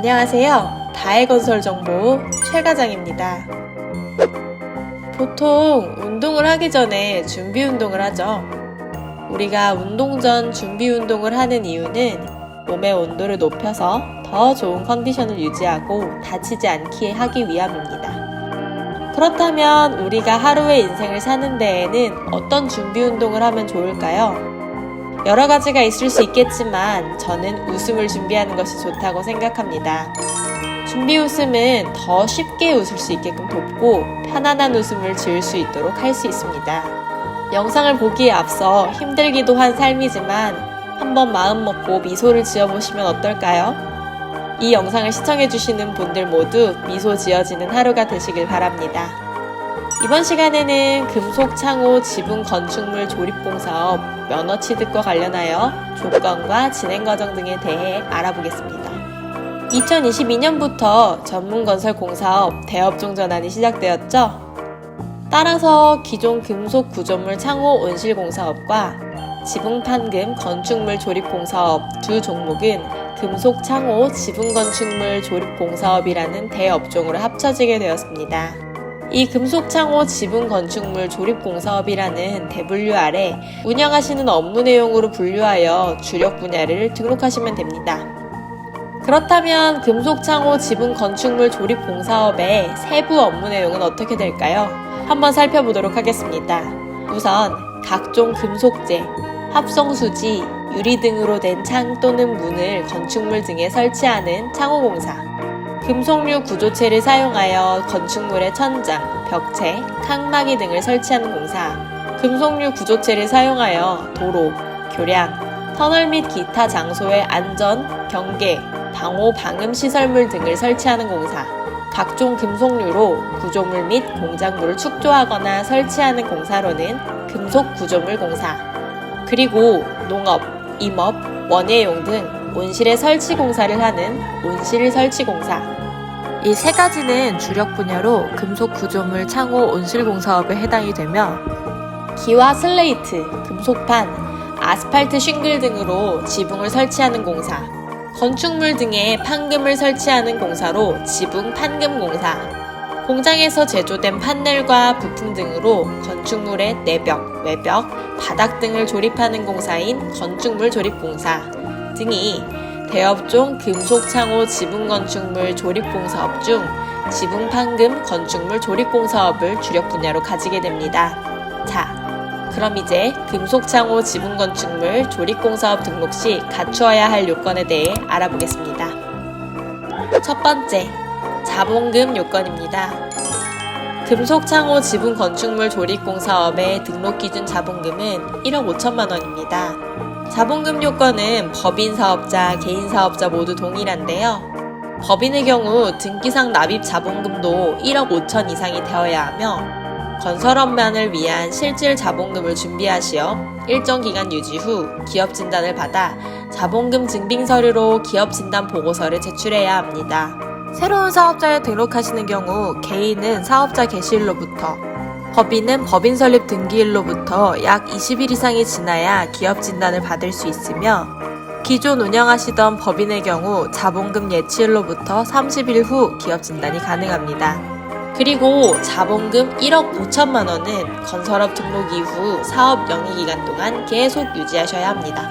안녕하세요. 다해건설정보 최과장입니다. 보통 운동을 하기 전에 준비 운동을 하죠. 우리가 운동 전 준비 운동을 하는 이유는 몸의 온도를 높여서 더 좋은 컨디션을 유지하고 다치지 않게 하기 위함입니다. 그렇다면 우리가 하루의 인생을 사는 데에는 어떤 준비 운동을 하면 좋을까요? 여러 가지가 있을 수 있겠지만 저는 웃음을 준비하는 것이 좋다고 생각합니다. 준비 웃음은 더 쉽게 웃을 수 있게끔 돕고 편안한 웃음을 지을 수 있도록 할 수 있습니다. 영상을 보기에 앞서 힘들기도 한 삶이지만 한번 마음 먹고 미소를 지어보시면 어떨까요? 이 영상을 시청해주시는 분들 모두 미소 지어지는 하루가 되시길 바랍니다. 이번 시간에는 금속창호 지붕 건축물 조립공사업 면허 취득과 관련하여 조건과 진행 과정 등에 대해 알아보겠습니다. 2022년부터 전문건설공사업 대업종 전환이 시작되었죠. 따라서 기존 금속 구조물 창호 온실공사업과 지붕 판금 건축물 조립공사업 두 종목은 금속 창호 지붕 건축물 조립공사업이라는 대업종으로 합쳐지게 되었습니다. 이 금속창호 지붕 건축물 조립공사업이라는 대분류 아래 운영하시는 업무 내용으로 분류하여 주력 분야를 등록하시면 됩니다. 그렇다면 금속창호 지붕 건축물 조립공사업의 세부 업무 내용은 어떻게 될까요? 한번 살펴보도록 하겠습니다. 우선 각종 금속재, 합성수지, 유리 등으로 된 창 또는 문을 건축물 등에 설치하는 창호공사, 금속류 구조체를 사용하여 건축물의 천장, 벽체, 칸막이 등을 설치하는 공사, 금속류 구조체를 사용하여 도로, 교량, 터널 및 기타 장소의 안전, 경계, 방호, 방음 시설물 등을 설치하는 공사, 각종 금속류로 구조물 및 공작물을 축조하거나 설치하는 공사로는 금속 구조물 공사, 그리고 농업, 임업, 원예용 등 온실의 설치 공사를 하는 온실 설치 공사. 이 세 가지는 주력 분야로 금속 구조물 창호 온실공사업에 해당이 되며 기와 슬레이트, 금속판, 아스팔트 싱글 등으로 지붕을 설치하는 공사, 건축물 등에 판금을 설치하는 공사로 지붕 판금 공사, 공장에서 제조된 판넬과 부품 등으로 건축물의 내벽, 외벽, 바닥 등을 조립하는 공사인 건축물 조립공사 등이 대업종 금속창호 지붕건축물 조립공사업 중 지붕판금 건축물 조립공사업을 주력 분야로 가지게 됩니다. 자, 그럼 이제 금속창호 지붕건축물 조립공사업 등록 시 갖추어야 할 요건에 대해 알아보겠습니다. 첫 번째, 자본금 요건입니다. 금속창호 지붕건축물 조립공사업의 등록기준 자본금은 1억 5천만 원입니다. 자본금 요건은 법인 사업자, 개인 사업자 모두 동일한데요. 법인의 경우 등기상 납입 자본금도 1억 5천 이상이 되어야 하며 건설업만을 위한 실질 자본금을 준비하시어 일정 기간 유지 후 기업 진단을 받아 자본금 증빙 서류로 기업 진단 보고서를 제출해야 합니다. 새로운 사업자에 등록하시는 경우 개인은 사업자 개시일로부터 법인은 법인 설립 등기일로부터 약 20일 이상이 지나야 기업 진단을 받을 수 있으며 기존 운영하시던 법인의 경우 자본금 예치일로부터 30일 후 기업 진단이 가능합니다. 그리고 자본금 1억 5천만 원은 건설업 등록 이후 사업 영위기간 동안 계속 유지하셔야 합니다.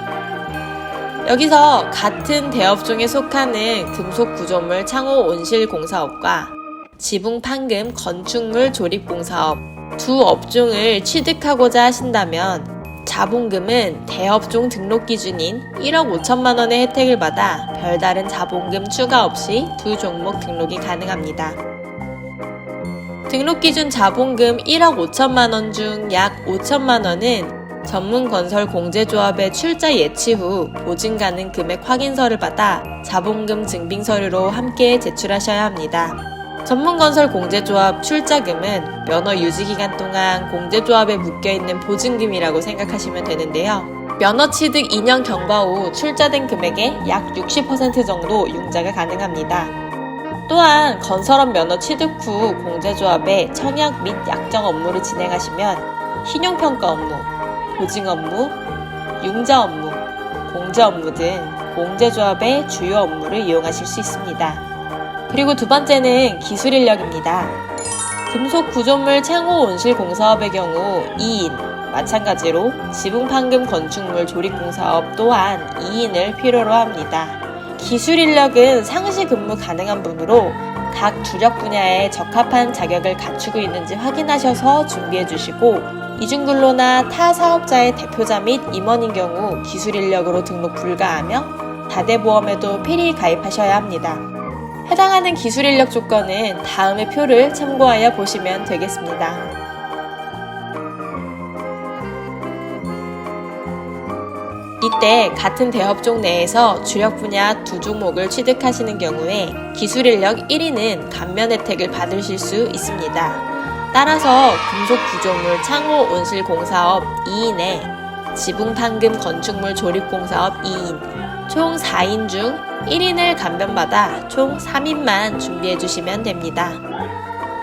여기서 같은 대업종에 속하는 금속구조물 창호 온실공사업과 지붕 판금 건축물 조립공사업 두 업종을 취득하고자 하신다면 자본금은 대업종 등록 기준인 1억 5천만 원의 혜택을 받아 별다른 자본금 추가 없이 두 종목 등록이 가능합니다. 등록 기준 자본금 1억 5천만 원 중 약 5천만 원은 전문건설공제조합의 출자 예치 후 보증 가능 금액 확인서를 받아 자본금 증빙 서류로 함께 제출하셔야 합니다. 전문건설공제조합 출자금은 면허 유지기간 동안 공제조합에 묶여있는 보증금이라고 생각하시면 되는데요. 면허 취득 2년 경과 후 출자된 금액의 약 60% 정도 융자가 가능합니다. 또한 건설업 면허 취득 후 공제조합에 청약 및 약정 업무를 진행하시면 신용평가 업무, 보증 업무, 융자 업무, 공제 업무 등 몽제조합의 주요 업무를 이용하실 수 있습니다. 그리고 두 번째는 기술 인력입니다. 금속 구조물 창호 온실 공사업의 경우 2인, 마찬가지로 지붕 판금 건축물 조립 공사업 또한 2인을 필요로 합니다. 기술 인력은 상시 근무 가능한 분으로 각 주력 분야에 적합한 자격을 갖추고 있는지 확인하셔서 준비해 주시고, 이중근로나 타 사업자의 대표자 및 임원인 경우 기술 인력으로 등록 불가하며 다대보험에도 필히 가입하셔야 합니다. 해당하는 기술 인력 조건은 다음의 표를 참고하여 보시면 되겠습니다. 이때 같은 대업종 내에서 주력 분야 두 종목을 취득하시는 경우에 기술 인력 1인은 감면 혜택을 받으실 수 있습니다. 따라서 금속 구조물 창호 온실 공사업 2인에 지붕 판금 건축물 조립 공사업 2인, 총 4인 중 1인을 감면받아 총 3인만 준비해 주시면 됩니다.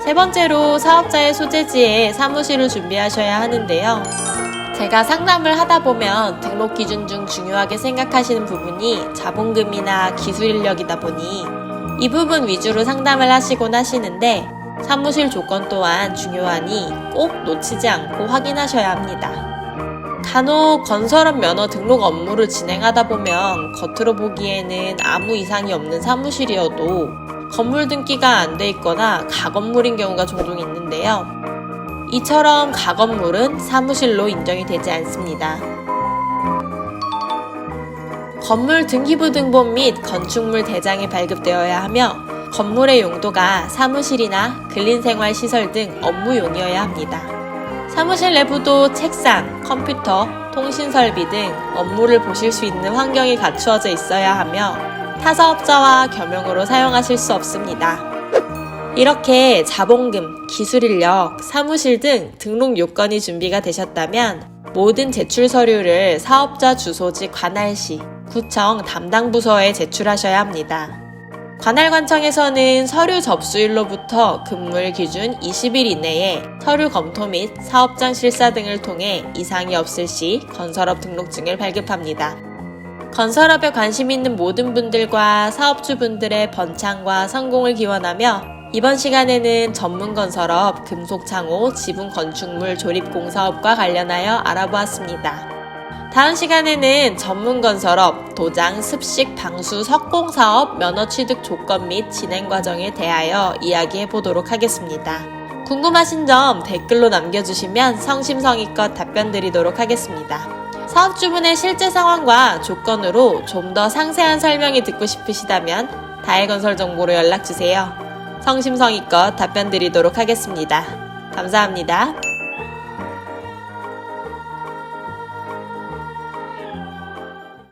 세 번째로 사업자의 소재지에 사무실을 준비하셔야 하는데요. 제가 상담을 하다 보면 등록 기준 중 중요하게 생각하시는 부분이 자본금이나 기술 인력이다 보니 이 부분 위주로 상담을 하시곤 하시는데, 사무실 조건 또한 중요하니 꼭 놓치지 않고 확인하셔야 합니다. 간혹 건설업 면허 등록 업무를 진행하다 보면 겉으로 보기에는 아무 이상이 없는 사무실이어도 건물 등기가 안 돼 있거나 가건물인 경우가 종종 있는데요. 이처럼 가건물은 사무실로 인정이 되지 않습니다. 건물 등기부 등본 및 건축물 대장이 발급되어야 하며, 건물의 용도가 사무실이나 근린생활시설 등 업무용이어야 합니다. 사무실 내부도 책상, 컴퓨터, 통신설비 등 업무를 보실 수 있는 환경이 갖추어져 있어야 하며 타사업자와 겸용으로 사용하실 수 없습니다. 이렇게 자본금, 기술인력, 사무실 등 등록 요건이 준비가 되셨다면 모든 제출 서류를 사업자 주소지 관할시, 구청 담당 부서에 제출하셔야 합니다. 관할관청에서는 서류 접수일로부터 근무일 기준 20일 이내에 서류 검토 및 사업장 실사 등을 통해 이상이 없을 시 건설업 등록증을 발급합니다. 건설업에 관심 있는 모든 분들과 사업주분들의 번창과 성공을 기원하며 이번 시간에는 전문건설업, 금속창호, 지붕건축물 조립공사업과 관련하여 알아보았습니다. 다음 시간에는 전문건설업, 도장, 습식, 방수, 석공사업, 면허 취득 조건 및 진행 과정에 대하여 이야기해 보도록 하겠습니다. 궁금하신 점 댓글로 남겨주시면 성심성의껏 답변 드리도록 하겠습니다. 사업주분의 실제 상황과 조건으로 좀 더 상세한 설명이 듣고 싶으시다면 다혜건설정보로 연락주세요. 성심성의껏 답변 드리도록 하겠습니다. 감사합니다.